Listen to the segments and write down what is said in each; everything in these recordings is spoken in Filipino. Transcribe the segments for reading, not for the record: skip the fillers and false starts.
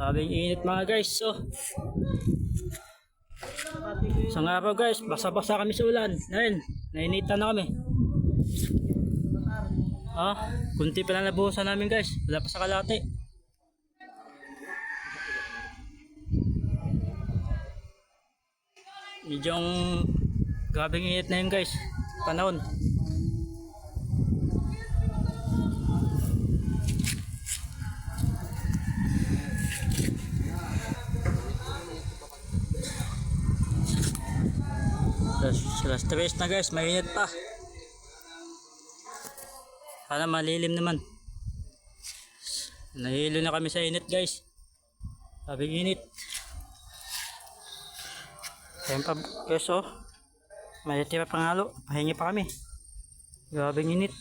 Grabing init mga guys. So, isang araw guys, basa-basa kami sa ulan. Ngayon, nainitan na kami. Kunti pa lang nabuhusan namin guys. Wala pa sa kalate. Medyong grabing init na yun guys. Panahon. Alas 3 na guys, mainit pa. Sana malilim naman. Nahilo na kami sa init guys. Sabing init. Ayan pa guys oh. May tira pang halo. Pahingi pa kami. Grabing init.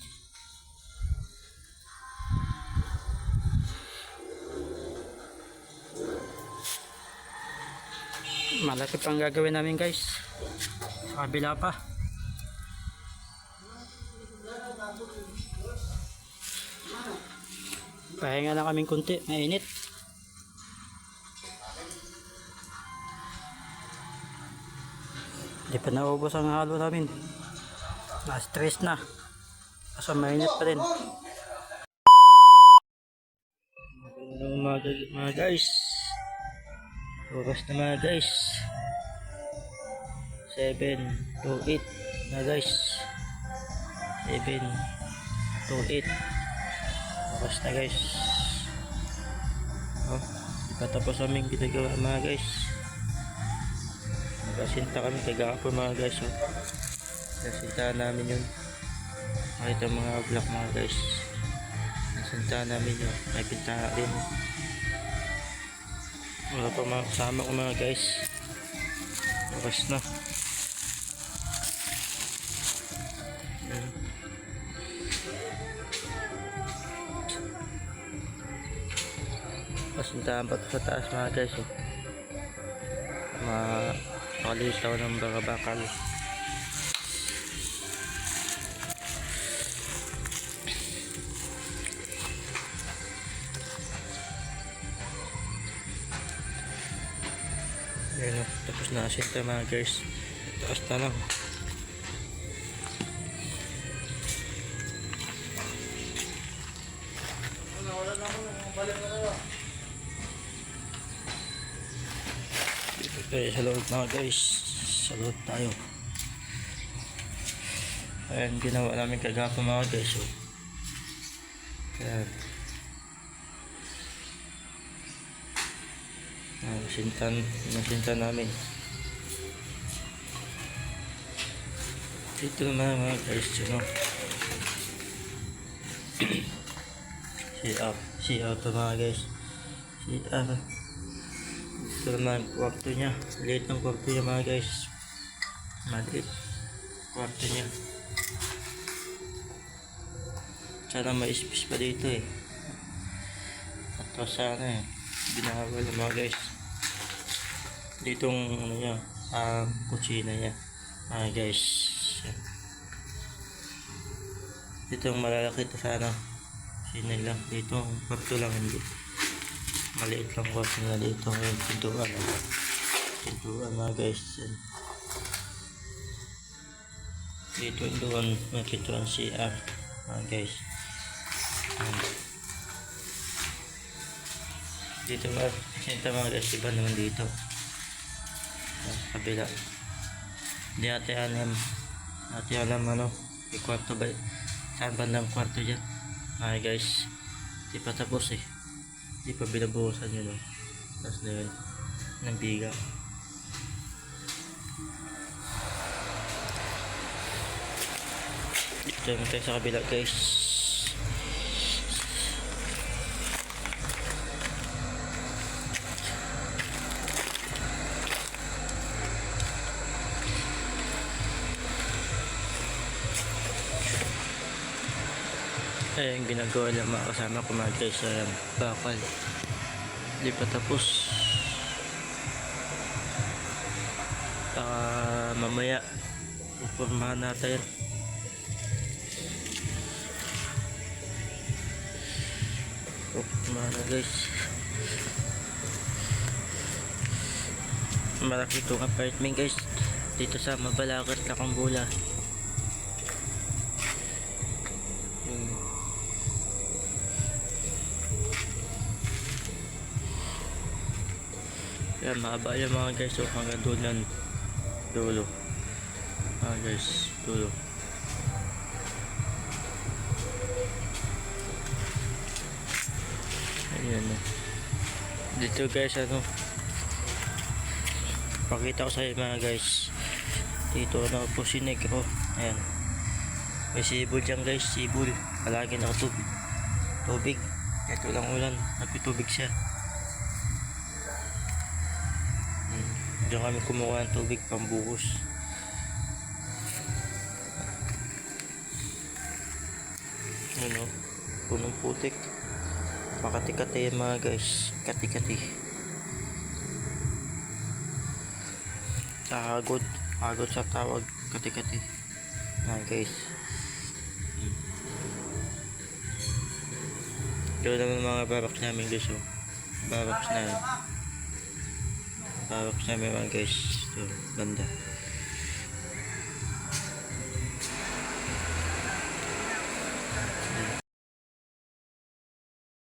Malaki pang gagawin namin guys. Sa kabila pa. Pahinga na kaming kunti. Mainit. Hindi pa naubos ang halo namin. Na-stress na. Kaso mainit pa rin. Mga guys. Oras na mga guys. 7 to 8 na guys. 7 to 8. Oras na guys. Patapos aming ginagawa mga guys. Nagasinta kami kagapon mga guys. Nasintahan namin yun. Makita mga vlog mga guys. Nasintahan namin yun. May pintahan din. Wala pa mga kasama ko mga guys. Oras na. Pasintahan pa sa taas mga guys. Makalitaw ng bakal. Ayan, tapos na asinta mga guys. Taas na lang. Okay, sa loob mga guys. Sa loob tayo. Ayan, ginawa namin kagapon mga guys. Ayan. Nasintan namin. Dito naman mga guys. CR to mga guys. CR. Ito naman kwarto niya. Maliit ng kwarto niya mga guys. Maliit kwarto niya. Sana may space pa dito eh. At sana eh. Binawal mga guys. Ditong ano niya, kusina niya. Mga guys. Ditong malalaki ito sana. Kusina lang. Dito kwarto lang hindi. Maliit lang kwarto nila dito. Ngayon pintuan. Pintuan mga guys. Dito doon may pintuan CR mga guys. Dito mga guys, iba naman dito kabila. Hindi natin alam ano yung kwarto ba, saan bandang kwarto dyan mga guys. Hindi pa tapos eh, hindi pa binabuhusan yun tapos na yun ng biga. Dito naman tayo sa kabila guys. Ayan, ginagawa lang mga kasama ko mga guys. Ayan, bakal. Hindi pa tapos. Mamaya pupormahan natin. Pupormahan na guys. Malaki itong apartment guys. Dito sa Mabalacat, Lakambula. Yan, mahaba yung mga guys. So, hanggang doon yan. Dulo. Guys, dulo. Ayan. Dito guys, ano. Pakita ko sa inyo mga guys. Dito, ano po si Negro. Ayan. May sibol dyan guys. Sibol. Palagi na tubig. Tubig. Ito lang ulan. Napitubig siya. Diyan kami kumuha ng tubig pambuhos. Ano, punong putik. Makati-kati yan mga guys. Kati-kati. Hagod. Hagod sa tawag. Kati-kati. Guys. Ito naman mga barracks namin guys. Oh. Barracks na yan. Barracks namin mga guys. Ito, banda.